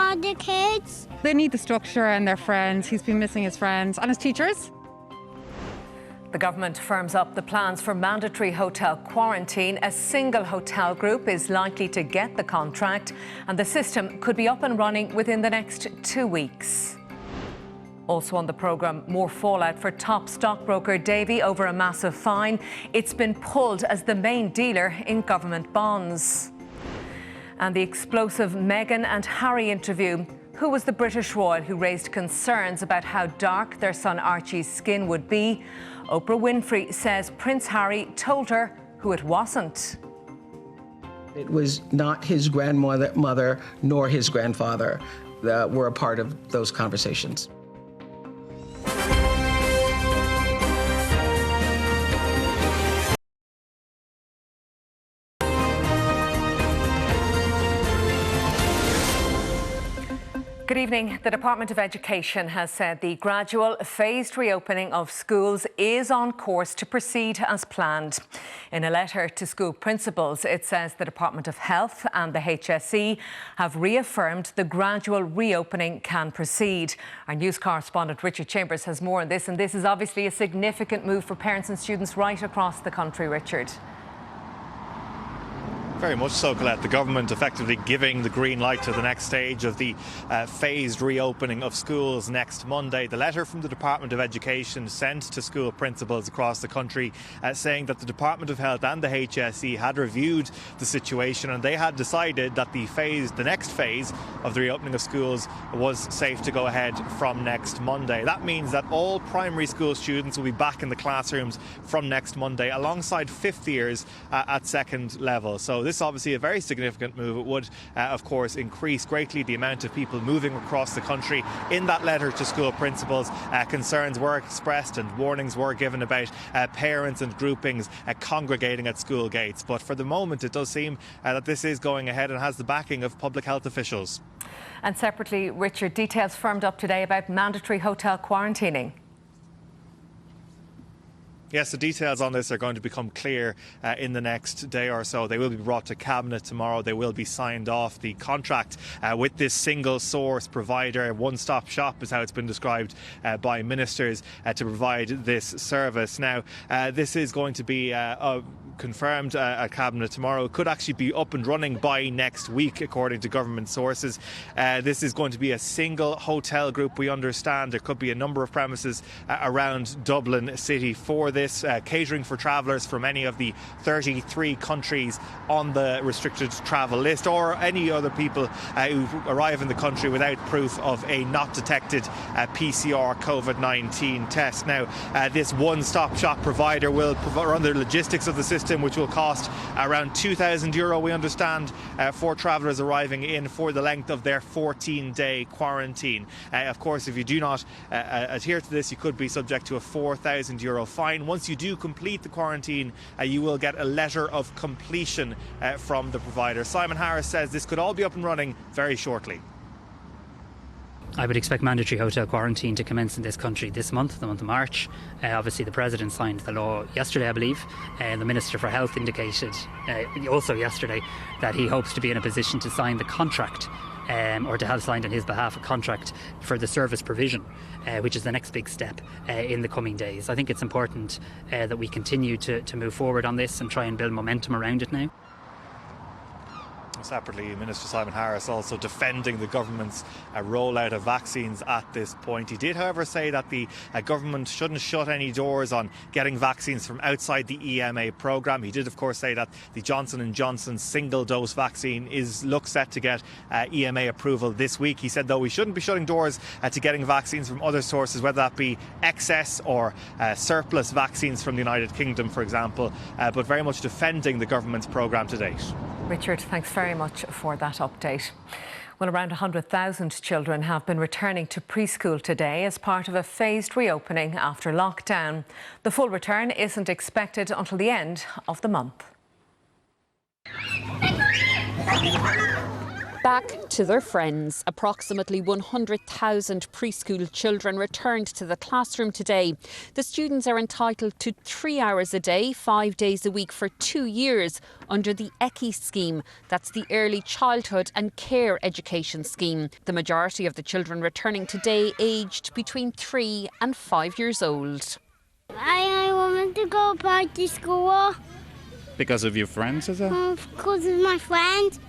about the kids? They need the structure and their friends. He's been missing his friends and his teachers. The government firms up the plans for mandatory hotel quarantine. A single hotel group is likely to get the contract, and the system could be up and running within the next 2 weeks. Also on the programme, more fallout for top stockbroker Davy over a massive fine. It's been pulled as the main dealer in government bonds. And the explosive Meghan and Harry interview. Who was the British royal who raised concerns about how dark their son Archie's skin would be? Oprah Winfrey says Prince Harry told her who it wasn't. It was not his grandmother nor his grandfather that were a part of those conversations. Good evening. The Department of Education has said the gradual phased reopening of schools is on course to proceed as planned. In a letter to school principals, it says the Department of Health and the HSE have reaffirmed the gradual reopening can proceed. Our news correspondent Richard Chambers has more on this, and this is obviously a significant move for parents and students right across the country. Richard. Very much so, Colette. The government effectively giving the green light to the next stage of the phased reopening of schools next Monday. The letter from the Department of Education sent to school principals across the country saying that the Department of Health and the HSE had reviewed the situation and they had decided that the next phase of the reopening of schools was safe to go ahead from next Monday. That means that all primary school students will be back in the classrooms from next Monday alongside fifth years at second level. So this is obviously a very significant move. It would, of course, increase greatly the amount of people moving across the country. In that letter to school principals, concerns were expressed and warnings were given about parents and groupings congregating at school gates. But for the moment, it does seem that this is going ahead and has the backing of public health officials. And separately, Richard, details firmed up today about mandatory hotel quarantining. Yes, the details on this are going to become clear in the next day or so. They will be brought to Cabinet tomorrow. They will be signed off. The contract with this single source provider, one-stop shop is how it's been described by ministers to provide this service. Now, this is going to be confirmed at Cabinet tomorrow. It could actually be up and running by next week, according to government sources. This is going to be a single hotel group, we understand. There could be a number of premises around Dublin City for this, catering for travellers from any of the 33 countries on the restricted travel list, or any other people who arrive in the country without proof of a not detected PCR COVID-19 test. Now, this one-stop shop provider will run the logistics of the system, which will cost around €2,000, we understand, for travellers arriving in for the length of their 14-day quarantine. Of course, if you do not adhere to this, you could be subject to a €4,000 fine. Once you do complete the quarantine, you will get a letter of completion from the provider. Simon Harris says this could all be up and running very shortly. I would expect mandatory hotel quarantine to commence in this country this month, the month of March. Obviously, the President signed the law yesterday, I believe. The Minister for Health indicated also yesterday that he hopes to be in a position to sign the contract, or to have signed on his behalf a contract for the service provision, which is the next big step in the coming days. I think it's important that we continue to move forward on this and try and build momentum around it now. Separately, Minister Simon Harris also defending the government's rollout of vaccines at this point. He did, however, say that the government shouldn't shut any doors on getting vaccines from outside the EMA programme. He did, of course, say that the Johnson & Johnson single-dose vaccine looks set to get EMA approval this week. He said, though, we shouldn't be shutting doors to getting vaccines from other sources, whether that be excess or surplus vaccines from the United Kingdom, for example, but very much defending the government's programme to date. Richard, thanks very much for that update. Well, around 100,000 children have been returning to preschool today as part of a phased reopening after lockdown. The full return isn't expected until the end of the month. Back to their friends. Approximately 100,000 preschool children returned to the classroom today. The students are entitled to 3 hours a day, 5 days a week for 2 years under the ECI scheme. That's the Early Childhood and Care Education scheme. The majority of the children returning today aged between 3 and 5 years old. I wanted to go back to school. Because of your friends, is it? Because of my friends.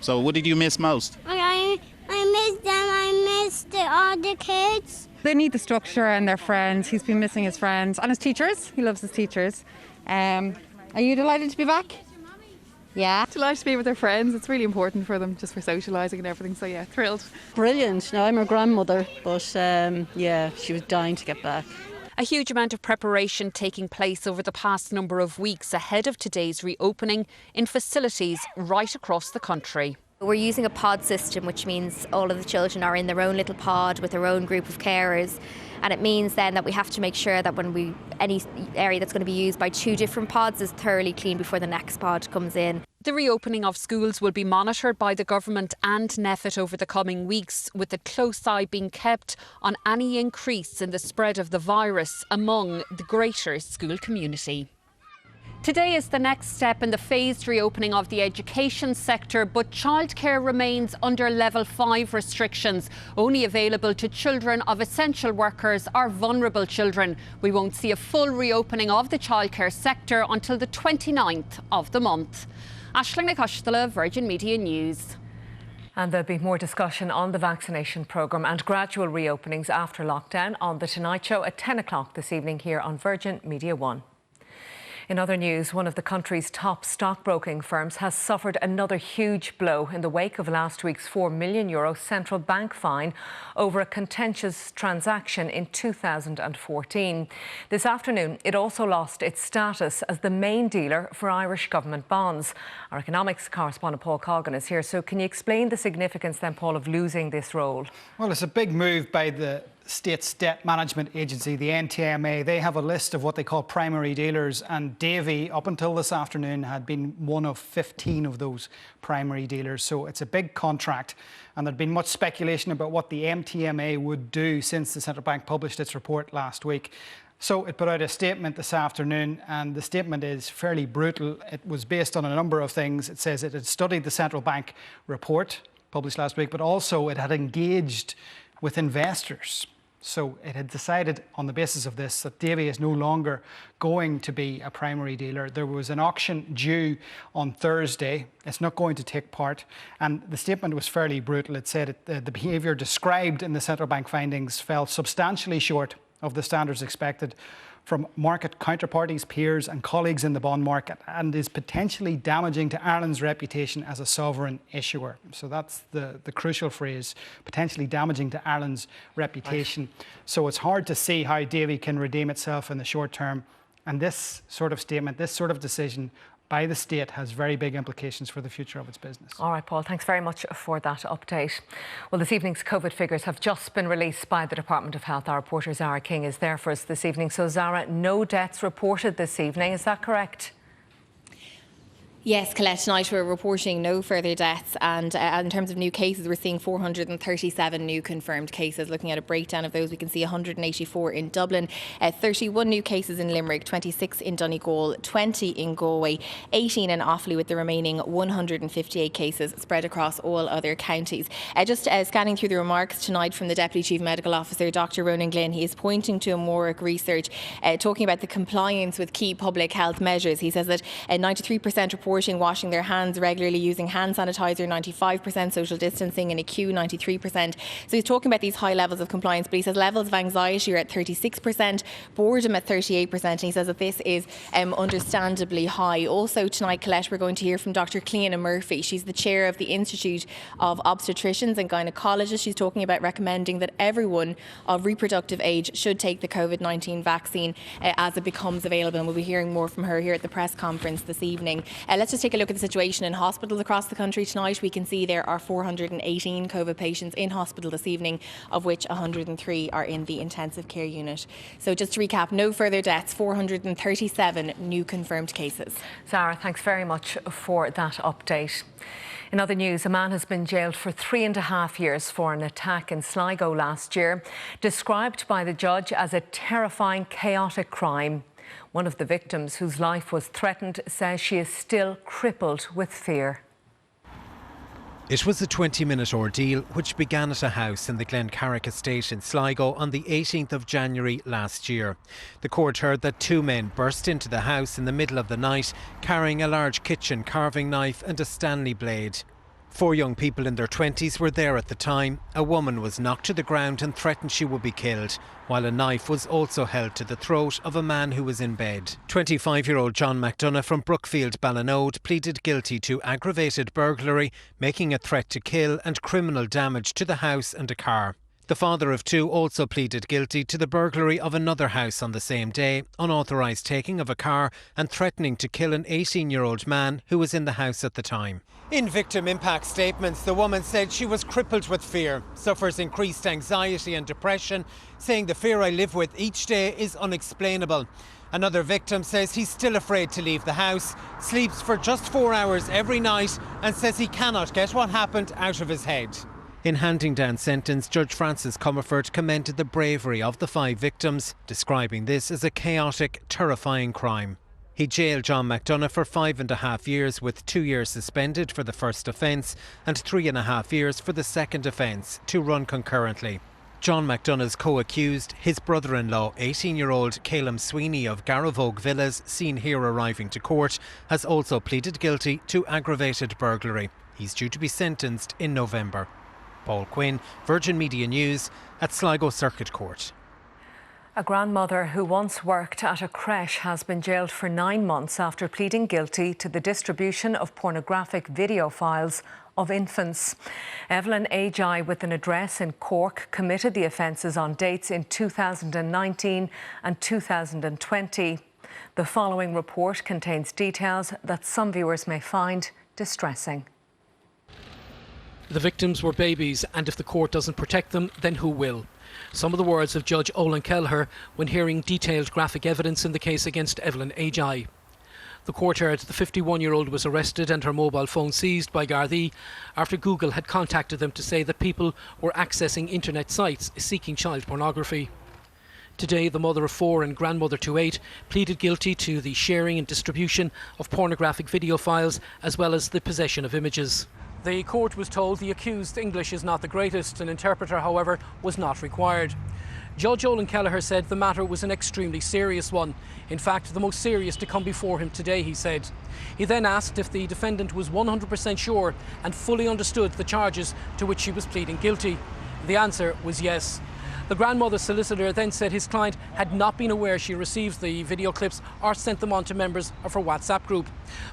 So what did you miss most? I miss them. I miss the other kids. They need the structure and their friends. He's been missing his friends and his teachers. He loves his teachers. Are you delighted to be back? Yeah. Delighted to be with their friends. It's really important for them, just for socialising and everything. So yeah, thrilled. Brilliant. Now I'm her grandmother, but yeah, she was dying to get back. A huge amount of preparation taking place over the past number of weeks ahead of today's reopening in facilities right across the country. We're using a pod system, which means all of the children are in their own little pod with their own group of carers. And it means then that we have to make sure that any area that's going to be used by 2 different pods is thoroughly clean before the next pod comes in. The reopening of schools will be monitored by the government and NPHET over the coming weeks, with a close eye being kept on any increase in the spread of the virus among the greater school community. Today is the next step in the phased reopening of the education sector, but childcare remains under level 5 restrictions, only available to children of essential workers or vulnerable children. We won't see a full reopening of the childcare sector until the 29th of the month. Aisling Nicostala, Virgin Media News. And there'll be more discussion on the vaccination programme and gradual reopenings after lockdown on The Tonight Show at 10 o'clock this evening here on Virgin Media 1. In other news, one of the country's top stockbroking firms has suffered another huge blow in the wake of last week's €4 million central bank fine over a contentious transaction in 2014. This afternoon, it also lost its status as the main dealer for Irish government bonds. Our economics correspondent Paul Colgan is here. So can you explain the significance then, Paul, of losing this role? Well, it's a big move by the State's Debt Management Agency, the NTMA. They have a list of what they call primary dealers, and Davy, up until this afternoon, had been one of 15 of those primary dealers. So it's a big contract, and there'd been much speculation about what the NTMA would do since the central bank published its report last week. So it put out a statement this afternoon, and the statement is fairly brutal. It was based on a number of things. It says it had studied the central bank report published last week, but also it had engaged with investors. So it had decided on the basis of this that Davy is no longer going to be a primary dealer. There was an auction due on Thursday. It's not going to take part. And the statement was fairly brutal. It said the behaviour described in the central bank findings fell substantially short of the standards expected from market counterparties, peers and colleagues in the bond market, and is potentially damaging to Ireland's reputation as a sovereign issuer. So that's the crucial phrase, potentially damaging to Ireland's reputation. Right. So it's hard to see how Davy can redeem itself in the short term. And this sort of statement, this sort of decision by the state has very big implications for the future of its business. All right, Paul, thanks very much for that update. Well, this evening's COVID figures have just been released by the Department of Health. Our reporter Zara King is there for us this evening. So, Zara, no deaths reported this evening, is that correct? Yes, Colette, tonight we're reporting no further deaths, and in terms of new cases, we're seeing 437 new confirmed cases. Looking at a breakdown of those, we can see 184 in Dublin, 31 new cases in Limerick, 26 in Donegal, 20 in Galway, 18 in Offaly, with the remaining 158 cases spread across all other counties. Just scanning through the remarks tonight from the Deputy Chief Medical Officer, Dr. Ronan Glynn, he is pointing to Amórach research, talking about the compliance with key public health measures. He says that 93% report washing their hands regularly, using hand sanitizer, 95%, social distancing in a queue, 93%. So he's talking about these high levels of compliance, but he says levels of anxiety are at 36%, boredom at 38%, and he says that this is understandably high. Also tonight, Colette, we're going to hear from Dr. Cleona Murphy. She's the chair of the Institute of Obstetricians and Gynecologists. She's talking about recommending that everyone of reproductive age should take the COVID-19 vaccine as it becomes available, and we'll be hearing more from her here at the press conference this evening. Let's just take a look at the situation in hospitals across the country tonight. We can see there are 418 COVID patients in hospital this evening, of which 103 are in the intensive care unit. So just to recap, no further deaths, 437 new confirmed cases. Zara, thanks very much for that update. In other news, a man has been jailed for 3.5 years for an attack in Sligo last year, described by the judge as a terrifying, chaotic crime. One of the victims, whose life was threatened, says she is still crippled with fear. It was a 20-minute ordeal which began at a house in the Glencarrick estate in Sligo on the 18th of January last year. The court heard that 2 men burst into the house in the middle of the night carrying a large kitchen carving knife and a Stanley blade. 4 young people in their 20s were there at the time. A woman was knocked to the ground and threatened she would be killed, while a knife was also held to the throat of a man who was in bed. 25-year-old John McDonough from Brookfield, Ballinode, pleaded guilty to aggravated burglary, making a threat to kill and criminal damage to the house and a car. The father of 2 also pleaded guilty to the burglary of another house on the same day, unauthorised taking of a car and threatening to kill an 18-year-old man who was in the house at the time. In victim impact statements, the woman said she was crippled with fear, suffers increased anxiety and depression, saying the fear I live with each day is unexplainable. Another victim says he's still afraid to leave the house, sleeps for just 4 hours every night and says he cannot get what happened out of his head. In handing down sentence, Judge Francis Comerford commended the bravery of the 5 victims, describing this as a chaotic, terrifying crime. He jailed John McDonough for 5.5 years, with 2 years suspended for the first offence and 3.5 years for the second offence, to run concurrently. John McDonough's co-accused, his brother-in-law, 18-year-old Calum Sweeney of Garavogue Villas, seen here arriving to court, has also pleaded guilty to aggravated burglary. He's due to be sentenced in November. Paul Quinn, Virgin Media News, at Sligo Circuit Court. A grandmother who once worked at a creche has been jailed for 9 months after pleading guilty to the distribution of pornographic video files of infants. Evelyn Ajay, with an address in Cork, committed the offences on dates in 2019 and 2020. The following report contains details that some viewers may find distressing. The victims were babies, and if the court doesn't protect them, then who will? Some of the words of Judge Olin Kelleher when hearing detailed graphic evidence in the case against Evelyn Ajay. The court heard the 51-year-old was arrested and her mobile phone seized by Gardaí after Google had contacted them to say that people were accessing internet sites seeking child pornography. Today, the mother of 4 and grandmother to 8 pleaded guilty to the sharing and distribution of pornographic video files as well as the possession of images. The court was told the accused's English is not the greatest. An interpreter, however, was not required. Judge Olin Kelleher said the matter was an extremely serious one. In fact, the most serious to come before him today, he said. He then asked if the defendant was 100% sure and fully understood the charges to which she was pleading guilty. The answer was yes. The grandmother's solicitor then said his client had not been aware she received the video clips or sent them on to members of her WhatsApp group.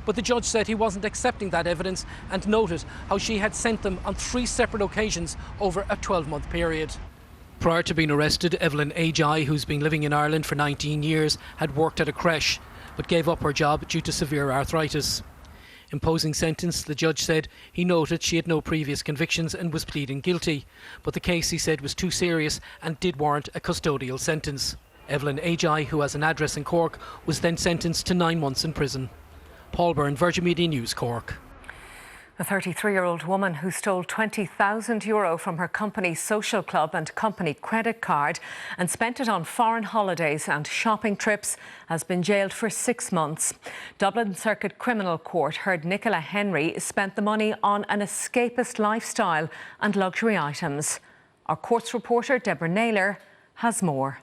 But the judge said he wasn't accepting that evidence and noted how she had sent them on 3 separate occasions over a 12-month period. Prior to being arrested, Evelyn Ajay, who's been living in Ireland for 19 years, had worked at a creche but gave up her job due to severe arthritis. Imposing sentence, the judge said he noted she had no previous convictions and was pleading guilty, but the case, he said, was too serious and did warrant a custodial sentence. Evelyn Ajay, who has an address in Cork, was then sentenced to 9 months in prison. Paul Byrne, Virgin Media News, Cork. A 33-year-old woman who stole €20,000 from her company's social club and company credit card and spent it on foreign holidays and shopping trips has been jailed for 6 months. Dublin Circuit Criminal Court heard Nicola Henry spent the money on an escapist lifestyle and luxury items. Our courts reporter Deborah Naylor has more.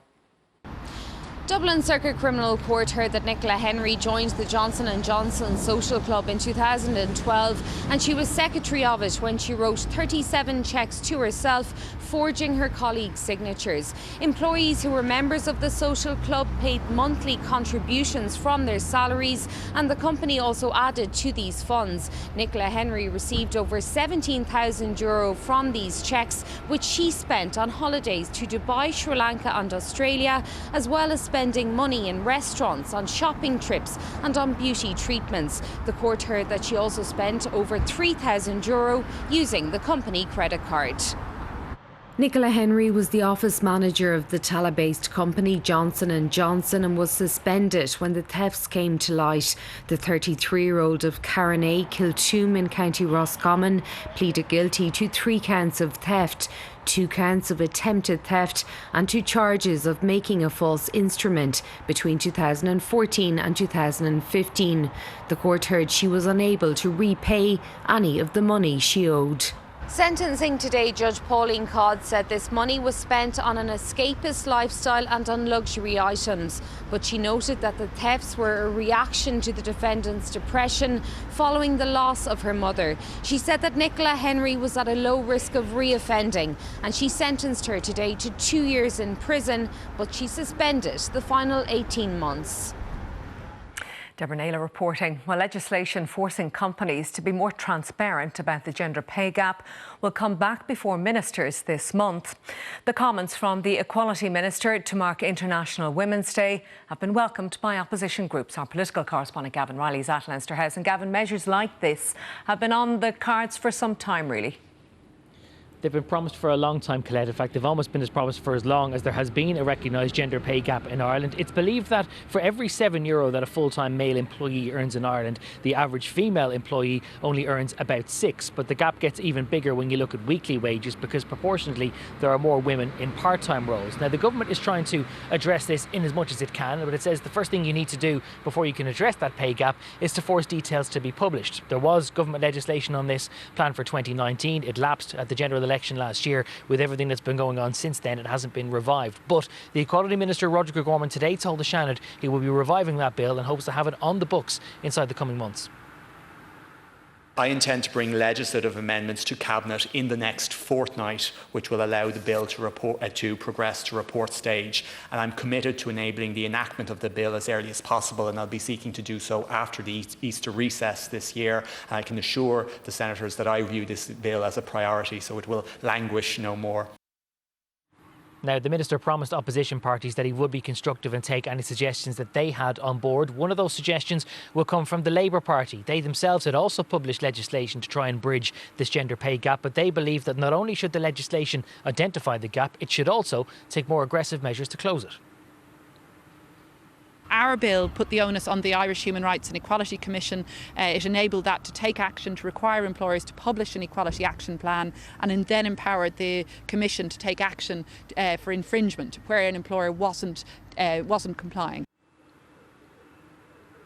Dublin Circuit Criminal Court heard that Nicola Henry joined the Johnson & Johnson Social Club in 2012 and she was secretary of it when she wrote 37 cheques to herself, forging her colleagues' signatures. Employees who were members of the social club paid monthly contributions from their salaries and the company also added to these funds. Nicola Henry received over €17,000 from these cheques, which she spent on holidays to Dubai, Sri Lanka and Australia, as well as spending money in restaurants, on shopping trips and on beauty treatments. The court heard that she also spent over €3,000 using the company credit card. Nicola Henry was the office manager of the Tallaght-based company Johnson & Johnson and was suspended when the thefts came to light. The 33-year-old of Carronay, Kiltoom in County Roscommon, pleaded guilty to 3 counts of theft, 2 counts of attempted theft and 2 charges of making a false instrument between 2014 and 2015. The court heard she was unable to repay any of the money she owed. Sentencing today, Judge Pauline Codd said this money was spent on an escapist lifestyle and on luxury items. But she noted that the thefts were a reaction to the defendant's depression following the loss of her mother. She said that Nicola Henry was at a low risk of reoffending, and she sentenced her today to 2 years in prison, but she suspended the final 18 months. Deborah Naylor reporting. Well, legislation forcing companies to be more transparent about the gender pay gap will come back before ministers this month. The comments from the Equality Minister to mark International Women's Day have been welcomed by opposition groups. Our political correspondent Gavin Riley is at Leinster House. And Gavin, measures like this have been on the cards for some time, really. They've been promised for a long time, Colette. In fact, they've almost been promised for as long as there has been a recognised gender pay gap in Ireland. It's believed that for every €7 that a full-time male employee earns in Ireland, the average female employee only earns about 6. But the gap gets even bigger when you look at weekly wages, because proportionately there are more women in part-time roles. Now, the government is trying to address this in as much as it can, but it says the first thing you need to do before you can address that pay gap is to force details to be published. There was government legislation on this planned for 2019. It lapsed at the general election last year. With everything that's been going on since then, it hasn't been revived. But the Equality Minister, Roger Gorman, today told the Seanad he will be reviving that bill and hopes to have it on the books inside the coming months. I intend to bring legislative amendments to Cabinet in the next fortnight, which will allow the bill to progress to report stage. And I'm committed to enabling the enactment of the bill as early as possible, and I'll be seeking to do so after the Easter recess this year. And I can assure the senators that I view this bill as a priority, so it will languish no more. Now, the Minister promised opposition parties that he would be constructive and take any suggestions that they had on board. One of those suggestions will come from the Labour Party. They themselves had also published legislation to try and bridge this gender pay gap, but they believe that not only should the legislation identify the gap, it should also take more aggressive measures to close it. Our bill put the onus on the Irish Human Rights and Equality Commission. It enabled that to take action, to require employers to publish an equality action plan, and then empowered the Commission to take action for infringement where an employer wasn't complying.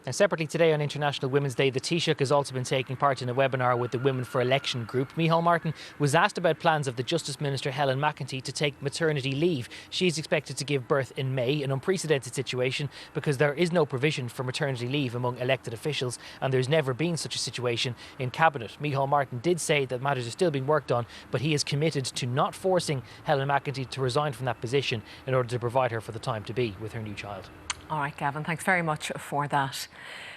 And separately today on International Women's Day, the Taoiseach has also been taking part in a webinar with the Women for Election group. Micheál Martin was asked about plans of the Justice Minister Helen McEntee to take maternity leave. She's expected to give birth in May, an unprecedented situation because there is no provision for maternity leave among elected officials, and there's never been such a situation in Cabinet. Micheál Martin did say that matters are still being worked on, but he is committed to not forcing Helen McEntee to resign from that position in order to provide her for the time to be with her new child. All right, Gavin, thanks very much for that.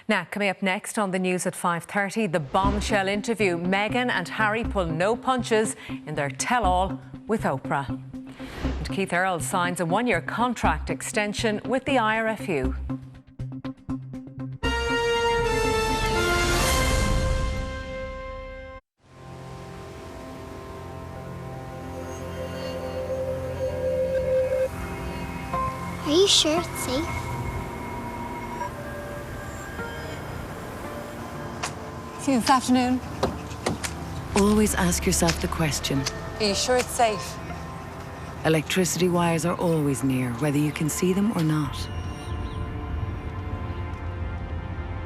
Now, coming up next on the news at 5:30, the bombshell interview. Meghan and Harry pull no punches in their tell-all with Oprah. And Keith Earl signs a 1-year contract extension with the IRFU. Are you sure it's safe? See you this afternoon. Always ask yourself the question. Are you sure it's safe? Electricity wires are always near, whether you can see them or not.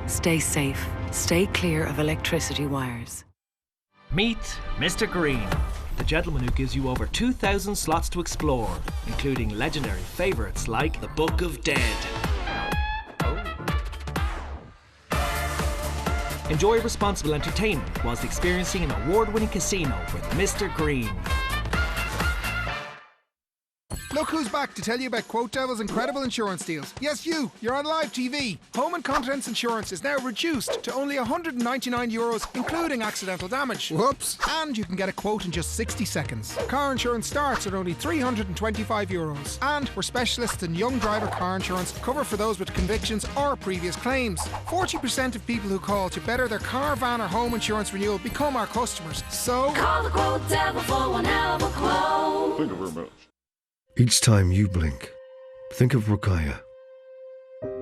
Stay safe. Stay clear of electricity wires. Meet Mr. Green, the gentleman who gives you over 2,000 slots to explore, including legendary favourites like the Book of Dead. Enjoy responsible entertainment whilst experiencing an award-winning casino with Mr. Green. Look who's back to tell you about Quote Devil's incredible insurance deals. Yes, you're on live TV. Home and contents insurance is now reduced to only €199, including accidental damage. Whoops. And you can get a quote in just 60 seconds. Car insurance starts at only €325. And we're specialists in young driver car insurance, cover for those with convictions or previous claims. 40% of people who call to better their car, van or home insurance renewal become our customers. So call the Quote Devil for one hell of a quote. Thank you very much. Each time you blink, think of Ruqaiya.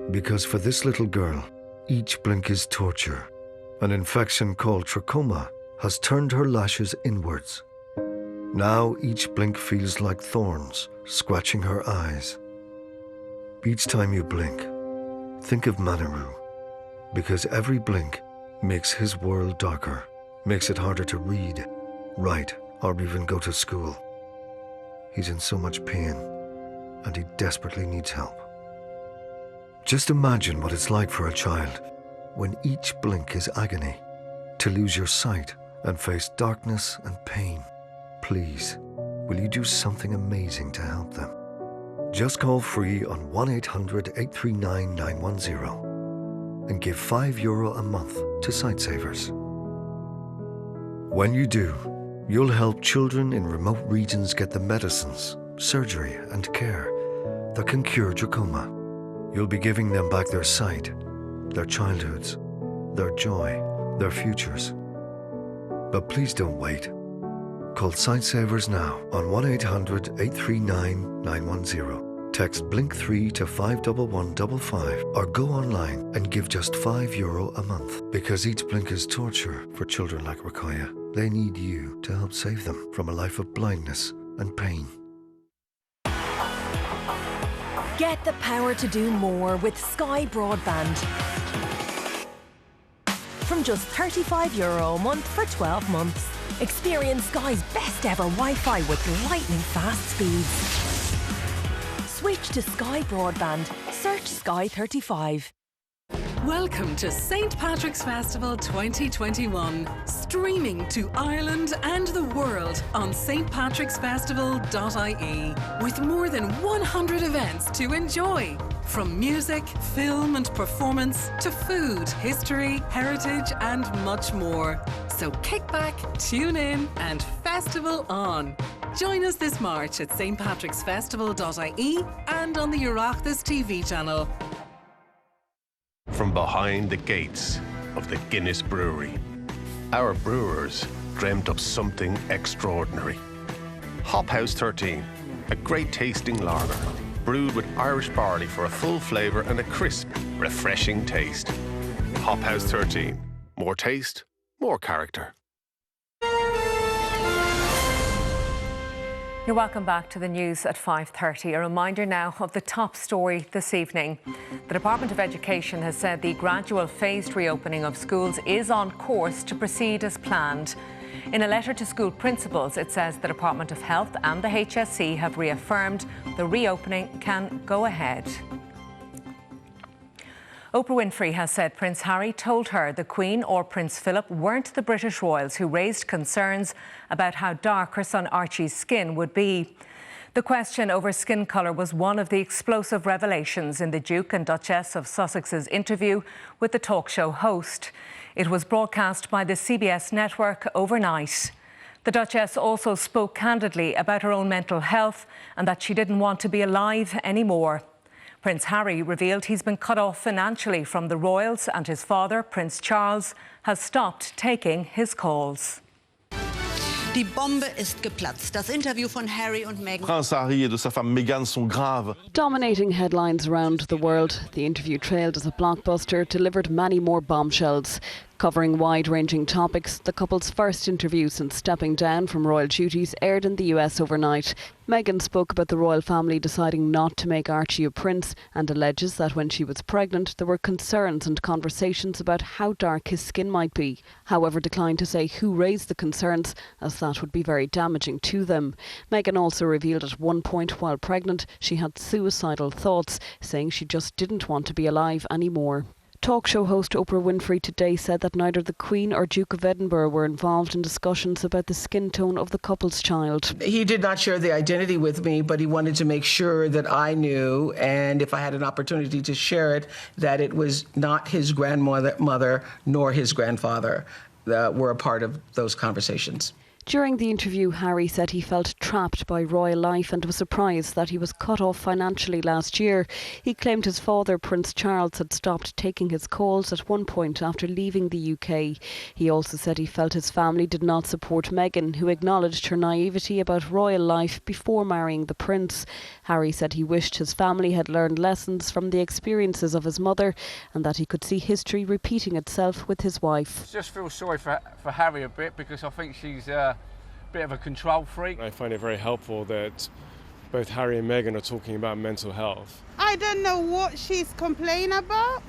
Because for this little girl, each blink is torture. An infection called trachoma has turned her lashes inwards. Now each blink feels like thorns scratching her eyes. Each time you blink, think of Manaru. Because every blink makes his world darker, makes it harder to read, write, or even go to school. He's in so much pain, and he desperately needs help. Just imagine what it's like for a child when each blink is agony, to lose your sight and face darkness and pain. Please, will you do something amazing to help them? Just call free on 1-800-839-910 and give €5 a month to Sightsavers. When you do, you'll help children in remote regions get the medicines, surgery and care that can cure trachoma. You'll be giving them back their sight, their childhoods, their joy, their futures. But please don't wait. Call Sightsavers now on 1-800-839-910. Text BLINK3 to 51155 or go online and give just €5 a month. Because each blink is torture for children like Ruqaiya. They need you to help save them from a life of blindness and pain. Get the power to do more with Sky Broadband. From just €35 a month for 12 months. Experience Sky's best ever Wi-Fi with lightning fast speeds. Switch to Sky Broadband. Search Sky 35. Welcome to St. Patrick's Festival 2021. Streaming to Ireland and the world on stpatricksfestival.ie. With more than 100 events to enjoy. From music, film and performance to food, history, heritage and much more. So kick back, tune in and festival on. Join us this March at stpatricksfestival.ie and on the Oireachtas TV channel. From behind the gates of the Guinness Brewery, our brewers dreamt up something extraordinary. Hop House 13, a great tasting lager, brewed with Irish barley for a full flavour and a crisp, refreshing taste. Hop House 13, more taste, more character. You're welcome back to the news at 5:30. A reminder now of the top story this evening. The Department of Education has said the gradual phased reopening of schools is on course to proceed as planned. In a letter to school principals, it says the Department of Health and the HSE have reaffirmed the reopening can go ahead. Oprah Winfrey has said Prince Harry told her the Queen or Prince Philip weren't the British royals who raised concerns about how dark her son Archie's skin would be. The question over skin colour was one of the explosive revelations in the Duke and Duchess of Sussex's interview with the talk show host. It was broadcast by the CBS network overnight. The Duchess also spoke candidly about her own mental health and that she didn't want to be alive anymore. Prince Harry revealed he's been cut off financially from the royals and his father, Prince Charles, has stopped taking his calls. Die Bombe ist geplatzt. Das Interview von Harry und Meghan. Prince Harry et de sa femme Meghan sont graves. Dominating headlines around the world, the interview trailed as a blockbuster, delivered many more bombshells. Covering wide-ranging topics, the couple's first interview since stepping down from royal duties aired in the US overnight. Meghan spoke about the royal family deciding not to make Archie a prince and alleges that when she was pregnant there were concerns and conversations about how dark his skin might be. However, declined to say who raised the concerns, as that would be very damaging to them. Meghan also revealed at one point while pregnant she had suicidal thoughts, saying she just didn't want to be alive anymore. Talk show host Oprah Winfrey today said that neither the Queen or Duke of Edinburgh were involved in discussions about the skin tone of the couple's child. He did not share the identity with me, but he wanted to make sure that I knew, and if I had an opportunity to share it, that it was not his grandmother nor his grandfather that were a part of those conversations. During the interview, Harry said he felt trapped by royal life and was surprised that he was cut off financially last year. He claimed his father, Prince Charles, had stopped taking his calls at one point after leaving the UK. He also said he felt his family did not support Meghan, who acknowledged her naivety about royal life before marrying the prince. Harry said he wished his family had learned lessons from the experiences of his mother and that he could see history repeating itself with his wife. I just feel sorry for Harry a bit, because I think she's a bit of a control freak. I find it very helpful that both Harry and Meghan are talking about mental health. I don't know what she's complaining about,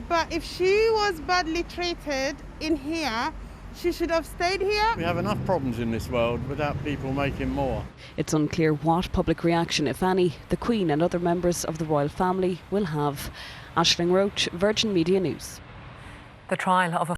but if she was badly treated in here, she should have stayed here. We have enough problems in this world without people making more. It's unclear what public reaction, if any, the Queen and other members of the royal family will have. Aisling Roach, Virgin Media News. The trial of a